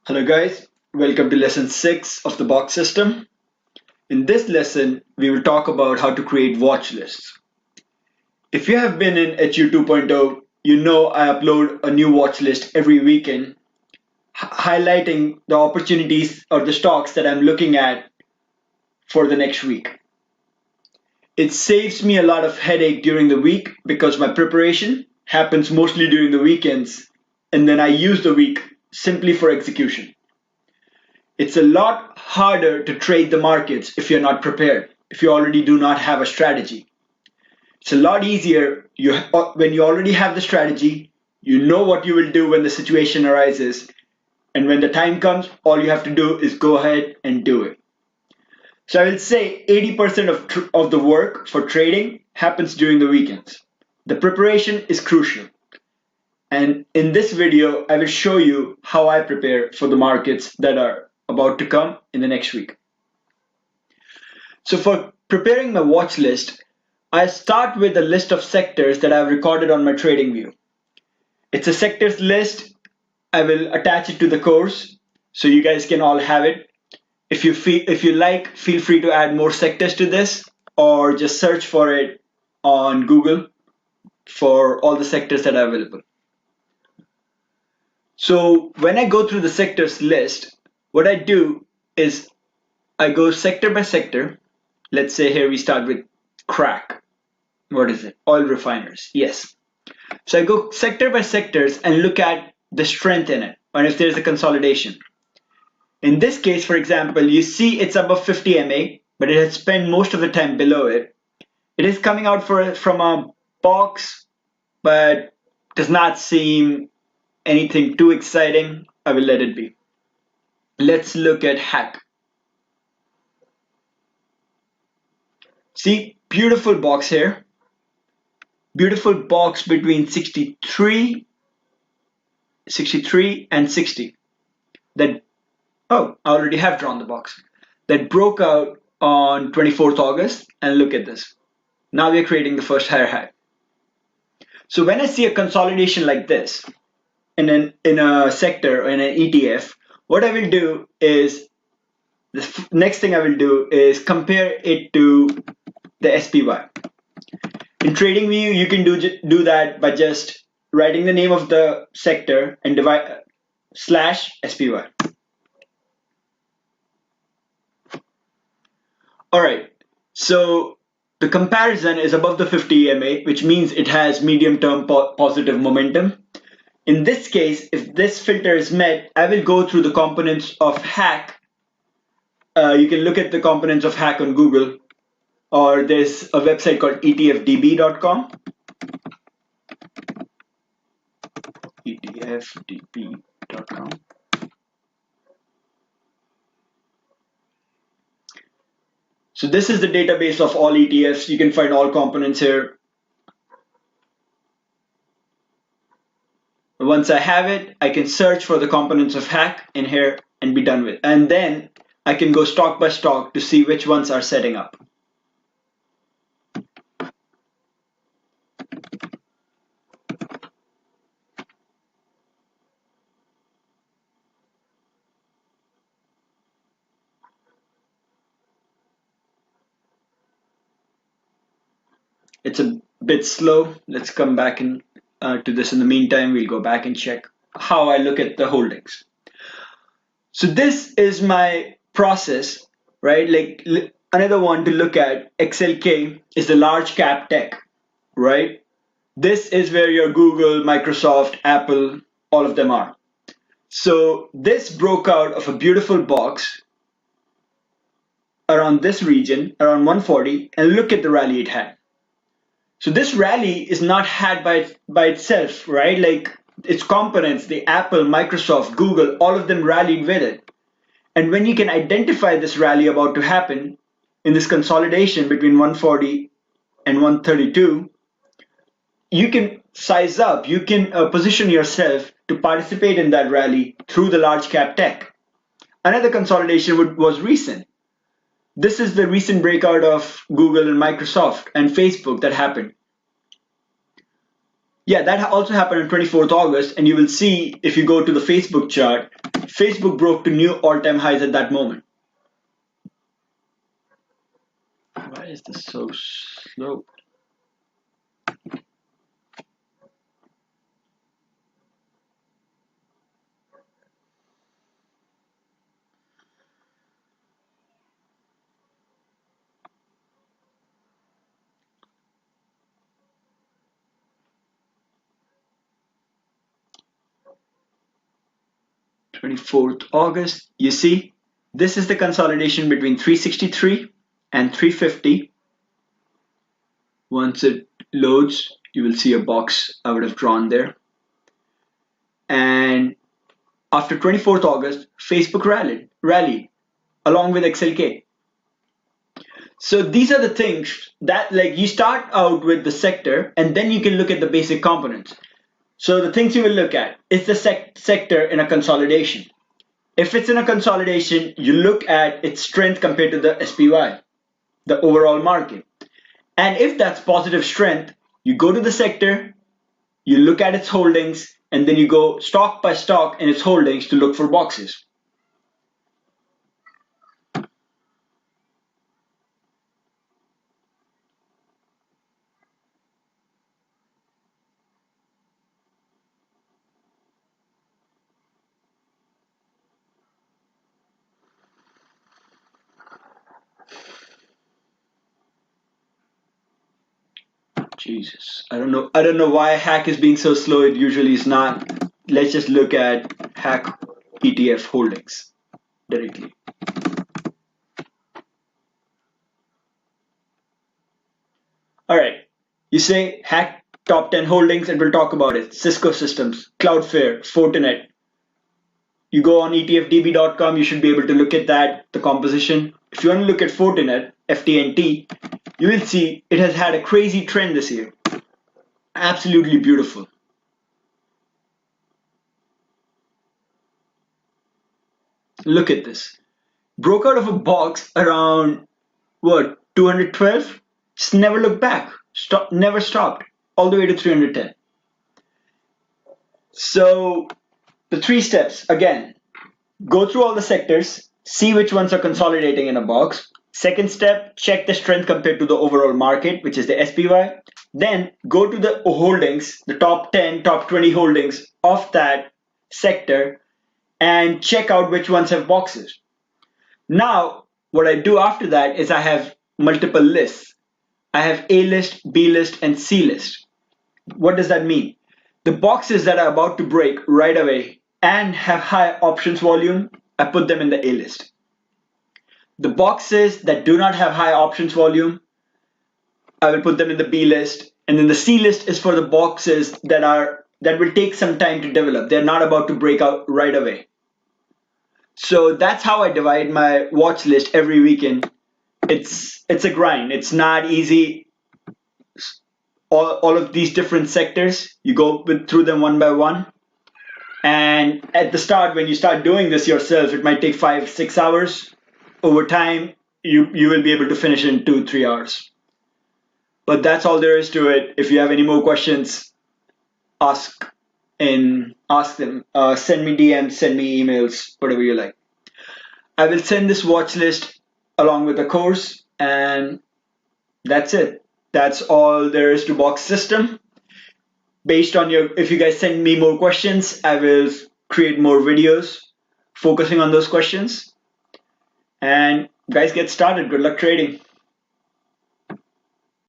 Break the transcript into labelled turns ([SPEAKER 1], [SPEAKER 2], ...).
[SPEAKER 1] Hello guys, welcome to lesson 6 of the box system. In this lesson, we will talk about how to create watch lists. If you have been in HU 2.0, you know I upload a new watch list every weekend, highlighting the opportunities or the stocks that I'm looking at for the next week. It saves me a lot of headache during the week because my preparation happens mostly during the weekends, and then I use the week simply for execution. It's a lot harder to trade the markets if you're not prepared, if you already do not have a strategy. It's a lot easier when you already have the strategy, you know what you will do when the situation arises, and when the time comes, all you have to do is go ahead and do it. So I will say 80% of the work for trading happens during the weekends. The preparation is crucial. And in this video, I will show you how I prepare for the markets that are about to come in the next week. So for preparing my watch list, I start with a list of sectors that I've recorded on my trading view. It's a sectors list. I will attach it to the course so you guys can all have it. If you like, feel free to add more sectors to this or just search for it on Google for all the sectors that are available. So when I go through the sectors list, what I do is I go sector by sector. Let's say here we start with crack. What is it? Oil refiners. Yes. So I go sector by sectors and look at the strength in it and if there's a consolidation. In this case, for example, you see it's above 50 MA, but it has spent most of the time below it. It is coming out from a box, but does not seem anything too exciting. I will let it be. Let's look at hack. See, beautiful box here. Beautiful box between 63 and 60. I already have drawn the box. That broke out on 24th August, and look at this. Now we're creating the first higher high. So when I see a consolidation like this in a sector or in an ETF, what I will do is the next thing I will do is compare it to the SPY. In TradingView, you can do that by just writing the name of the sector and divide /SPY. All right, so the comparison is above the 50 EMA, which means it has medium-term positive momentum. In this case, if this filter is met, I will go through the components of hack. You can look at the components of hack on Google, or there's a website called etfdb.com. etfdb.com. So this is the database of all ETFs. You can find all components here. Once I have it, I can search for the components of hack in here and be done with. And then I can go stock by stock to see which ones are setting up. It's a bit slow. Let's come back to this in the meantime. We'll go back and check how I look at the holdings. So this is my process, right? Like another one to look at, XLK, is the large cap tech, right? This is where your Google, Microsoft, Apple, all of them are. So this broke out of a beautiful box around this region, around 140, and look at the rally it had. So this rally is not had by itself, right? Like its components, the Apple, Microsoft, Google, all of them rallied with it. And when you can identify this rally about to happen in this consolidation between 140 and 132, you can size up, you can position yourself to participate in that rally through the large cap tech. Another consolidation was recent. This is the recent breakout of Google and Microsoft and Facebook that happened. Yeah, that also happened on 24th August, and you will see if you go to the Facebook chart, Facebook broke to new all-time highs at that moment. Why is this so slow? 24th August, you see, this is the consolidation between 363 and 350. Once it loads, you will see a box I would have drawn there. And after 24th August, Facebook rallied along with XLK. So these are the things that, like, you start out with the sector and then you can look at the basic components. So the things you will look at is the sector in a consolidation. If it's in a consolidation, you look at its strength compared to the SPY, the overall market. And if that's positive strength, you go to the sector, you look at its holdings, and then you go stock by stock in its holdings to look for boxes. Jesus, I don't know why hack is being so slow. It usually is not. Let's just look at hack ETF holdings directly. All right, you say hack top 10 holdings and we'll talk about it. Cisco Systems, Cloudflare, Fortinet. You go on etfdb.com, you should be able to look at that, the composition. If you want to look at Fortinet, FTNT, you will see it has had a crazy trend this year. Absolutely beautiful. Look at this. Broke out of a box around what, 212? Just never looked back. Never stopped. All the way to 310. So the three steps again, go through all the sectors, see which ones are consolidating in a box. Second step, check the strength compared to the overall market, which is the SPY. Then go to the holdings, the top 10, top 20 holdings of that sector, and check out which ones have boxes. Now, what I do after that is I have multiple lists. I have A list, B list, and C list. What does that mean? The boxes that are about to break right away and have high options volume, I put them in the A list. The boxes that do not have high options volume, I will put them in the B list. And then the C list is for the boxes that will take some time to develop. They're not about to break out right away. So that's how I divide my watch list every weekend. It's a grind. It's not easy. All of these different sectors, you go through them one by one. And at the start, when you start doing this yourself, it might take 5-6 hours. Over time, you will be able to finish in 2-3 hours. But that's all there is to it. If you have any more questions, ask them. Send me DMs, send me emails, whatever you like. I will send this watch list along with the course, and that's it. That's all there is to box system. Based on if you guys send me more questions, I will create more videos focusing on those questions. And guys, get started. Good luck trading.